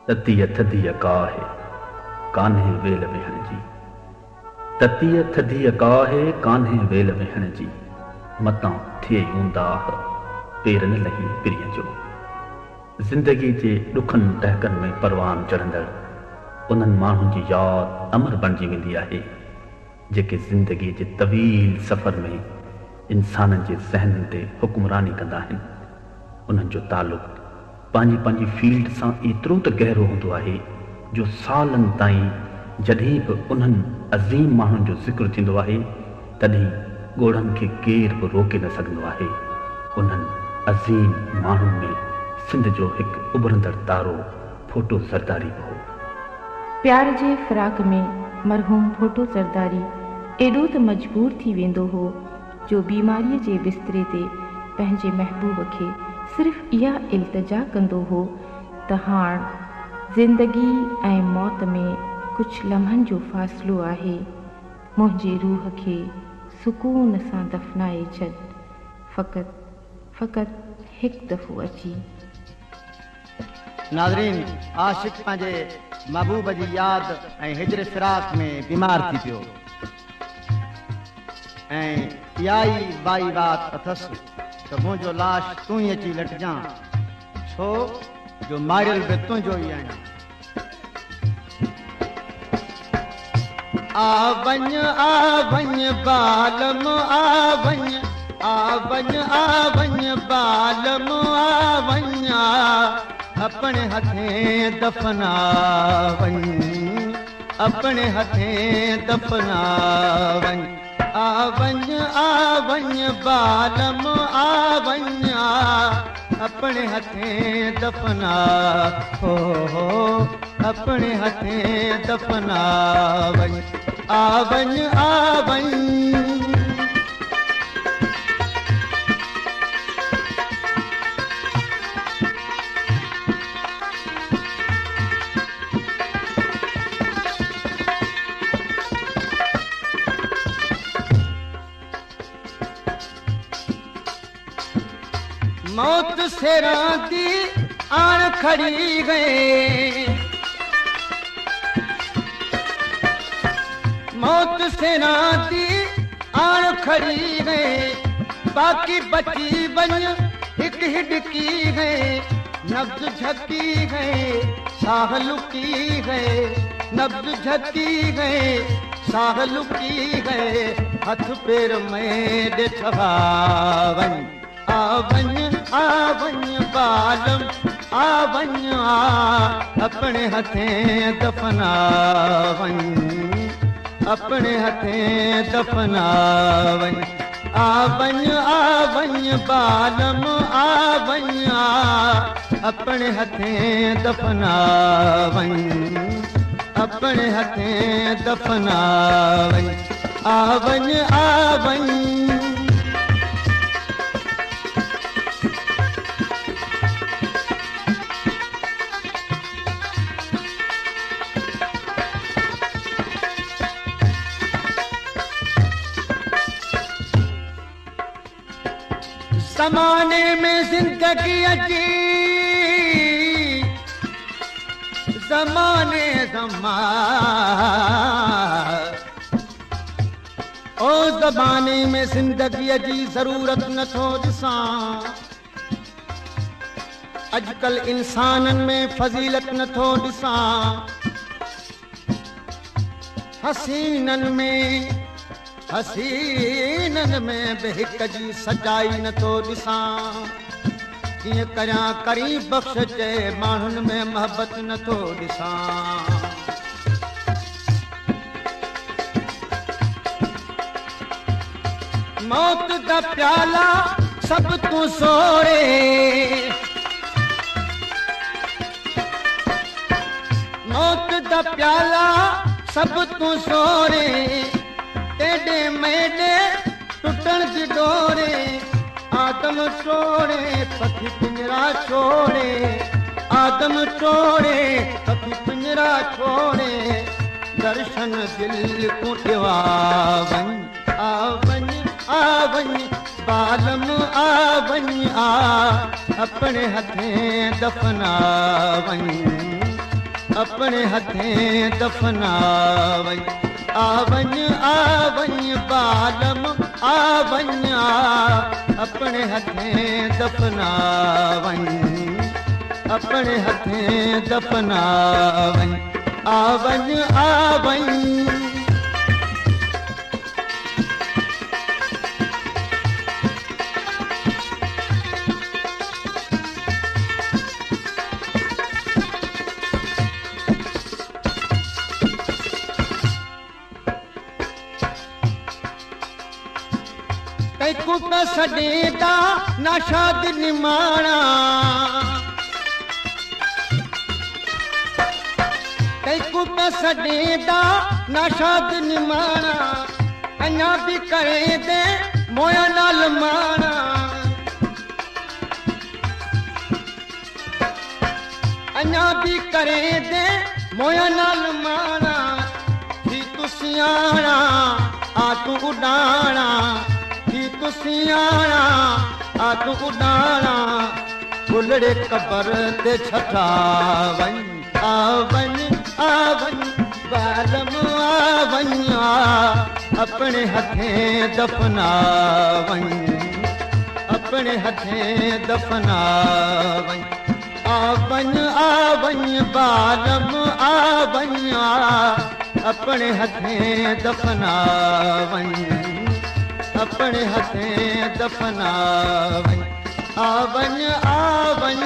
ततीअ थधीअ काहे कान्हे वेल वेहण जी, ततीअ थधीअ काहे कान्हे वेल वेहण जी, मतां थिए ऊंदाह पेर न लही पिरीअ जो। ज़िंदगी जे ॾुखनि टहकनि में परवान चढ़ंदड़ उन्हनि माण्हुनि जी यादि अमर बणिजी वेंदी आहे जेके ज़िंदगी जे तवील सफ़र में इंसाननि जे ज़हननि ते हुक्मरानी कंदा आहिनि। उन्हनि जो तालुक़ु पंहिंजी पंहिंजी फील्ड सां एतिरो त गहरो हूंदो आहे जो सालनि ताईं जॾहिं बि उन्हनि अज़ीम माण्हुनि जो ज़िक्र थींदो आहे तॾहिं ॻोढ़नि खे केर बि रोके न सघंदो आहे। उन्हनि अज़ीम माण्हुनि में सिंध जो हिकु उभरंदड़ तारो फोटो ज़रदारी बि हो। प्यार जे फ़िराक में मरहूम फोटो ज़रदारी एॾो त मजबूर थी वेंदो हो जो बीमारीअ जे बिस्तरे ते पंहिंजे महबूब खे सिर्फ़ इहा इल्तिजा कंदो हो त हाणे ज़िंदगी ऐं मौत में कुझु लम्हनि जो फ़ासिलो आहे, मुंहिंजे रूह खे सुकून सां दफ़नाए छॾ, फ़क़ति हिकु दफ़ो अची। नाज़रीन, आशिक़ पंहिंजे महबूब जी यादि ऐं हिजर फ़िराक में बीमार थी पियो ऐं इहा ई बाई बात अथसि त मुंहिंजो लाश तूं ई अची लटजां, छो जो मारियल बि तुंहिंजो ई आहियां। आ वञ बालम आ वञ बालम आ वञ अपने हथें दफना वञ, अपने हथें दफना वञ। आ वञ बालम आ वञ अपने हथें दफना हो अपने हथें दफना वञ। आ वञ मौत से राती आन खड़ी गए, मौत से राती आन खड़ी गए, बाकी बची बन एक हिडकी गए, नब्ज झकी गए साह लुकी गए, नब्ज झकी गए साह लुकी गए, हथ पैर में ॾिठवा वञ। आ वञ बालम आ वञ अपने हथें दफना वञ, अपने हथें दफना वञ। आ वञ बालम आ वञ अपने हथें दफना वञ, अपने हथें दफना वञ। आ वञ ज़माने में जिंदगी अजी, ज़माने ओ ज़माने में जिंदगी जी ज़रूरत नथो ॾिसां, अॼुकल्ह इंसाननि में फज़ीलत नथो ॾिसां, हसीननि में बि हिक जी सचाई नथो ॾिसां, कीअं करियां करी बख़्श जे माण्हुनि में मोहबत नथो ॾिसां। मौत दा प्याला सब तूं सोरे, मौत दा प्याला सब तूं सोरे, टेढ़े मेढ़े टुटण जी डोरे, आदम छोड़े पखी पिंजरा छोड़े, आदम छोड़े पखी पिंजरा छोड़े, दर्शन दिल को ॾिवा वञ। आ वञ बालम आ वञ अपने हथें दफना वञ, अपने हथें दफनावई आवñ आवñ बालम आवñ अपने हथें दफनावñ अपने हथें दफनावñ आवñ आवñ कुप सडेदा नाशाद निमाणा कई कुप सडेदा नाशाद निमाणा अञा भी करे दे मोया नाल माणा अञा भी करे दे मोया नाल माणा थी तू सियाणा आ तू उडाणा तू सियाणा आ तू उडाणा फुलड़े कबर ते छठावñ आवñ आवñ बालम आवñ अपने हथें दफनावñ अपने हथें दफनावñ आवñ आवñ बालम आवñ अपने हथें दफनावñ अपने हथें दफनावñ आवñ आवñ